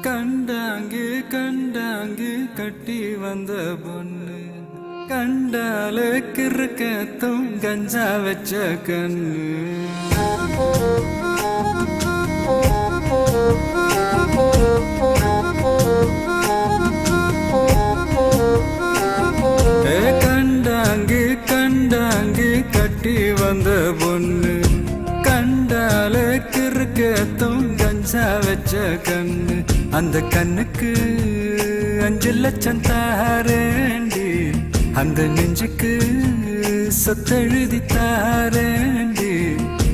கண்டாங்கு கண்டாங்கு கட்டி வந்த பொண்ணு கண்டால கிறுக்கத்தும் கஞ்சா வச்ச கண்ணு கண்டாங்கு கண்டாங்கு கட்டி வந்த பொண்ணு கண்டால கிறுக்கத்தும் கஞ்சா வச்ச கண்ணு அந்த கண்ணுக்கு 5 லட்சம் தாரேண்டி அந்த நெஞ்சுக்கு சொத்தெழுதி தாரேண்டி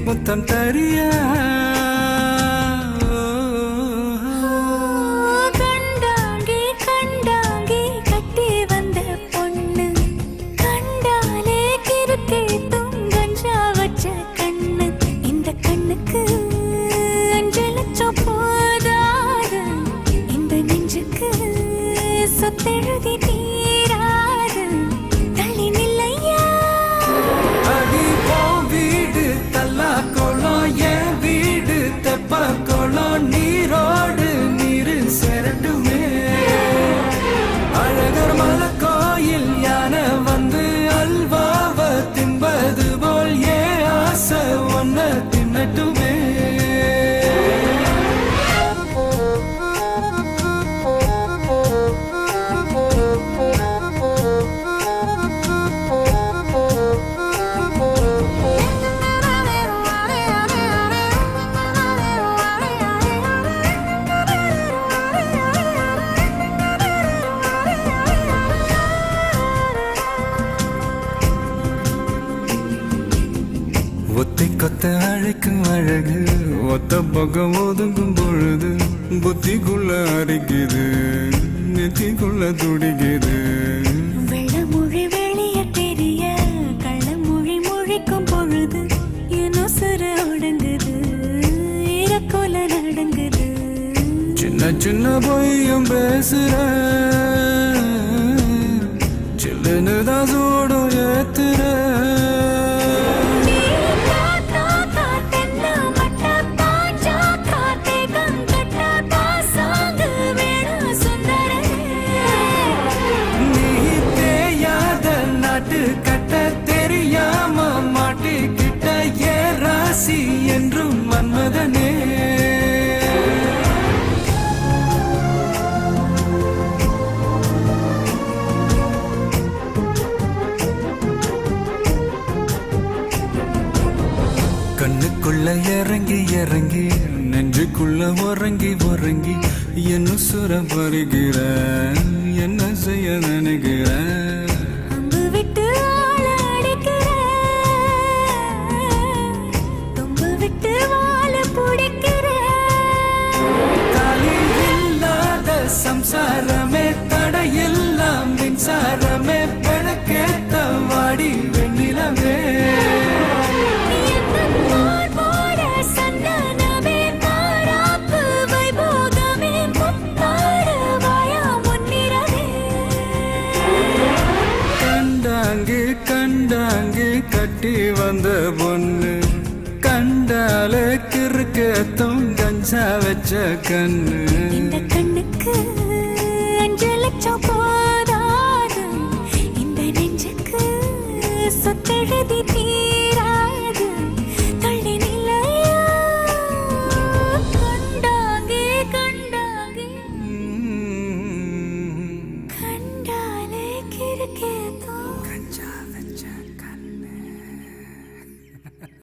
முத்தம் தரியா சொத்தெழுதி தீராது தள்ளி நில்லையா அடி போ வீடு தல்லா கோலம் என் வீடு தெப்ப கோலம் நீரோடு நீரு சேரட்டுமே அழகர் மலை கோயில் யானை வந்து அல்வாவ தின்பது போல் ஏ ஆசை ஒன்ன தின்னட்டுமே ஒத்தை கொத்த அழைக்கும் அழகு ஒத்த பக்கம் ஒதுங்கும் பொழுது புத்திக்குள்ள அரிக்குது நெத்திக்குள்ள துடிக்குது வெள்ளமொழி வெளிய தெரிய கள்ளமொழி மொழிக்கும் பொழுது இன்னும் சிறு ஒடுங்குது இறக்கோல நடங்குது சின்ன சின்ன பொய்யும் பேசுற சில்லுன்னு தான் சூடும் ஏத்துற என்றும் மன்மதனே கண்ணுக்குள்ள இறங்கி இறங்கி நெஞ்சுக்குள்ள உறங்கி உறங்கி என்ன சுர பருகிற என்ன செய்ய நினைக்கிற சம்சாரமே தடையெல்லாம் மின்சாரமே பிழக்கேத்த வாடி வெண்ணிலவே கண்டாங்கு கண்டாங்கு கட்டி வந்த பொண்ணு கண்டால கிறுக்கத்தும் கஞ்சா வச்ச கண்ணு இந்த கண்ணுக்கு 5 லட்சம் போதாது இந்த நெஞ்சுக்கு சொத்தெழுதி தீராது தள்ளி நிலையா கண்டாங்கே கண்டாங்கே கண்டாலே கிறுக்கே